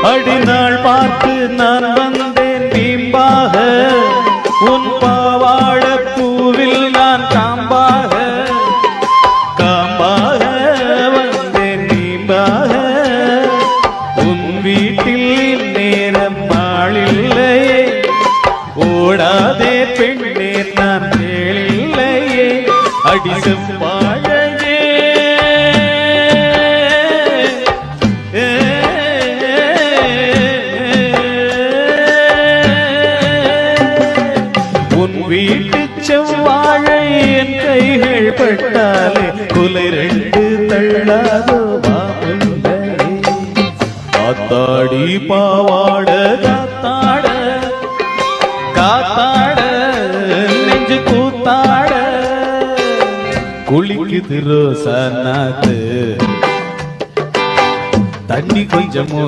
அடிநாள் பார்த்து நான் வந்தேன் பீம்பாக உன் பாவாட பூவில் நான் காம்பாக காம்பாக வந்தேன் பீம்பாக உன் வீட்டில் நேரம் ஆளில்லையே ஓடாதே பெண்ணே நான் கேளில்லையே அடிசம் வாழையே வீட்டு செவ்வாழை என் கைகள் பட்டாலே குலை ரெண்டு தள்ளாதோ காத்தாடி பாவாட காத்தாட காத்தாட நெஞ்சு கூத்தாட குளிக்குது ரோசா நாத்து தண்ணி கொஞ்சமோ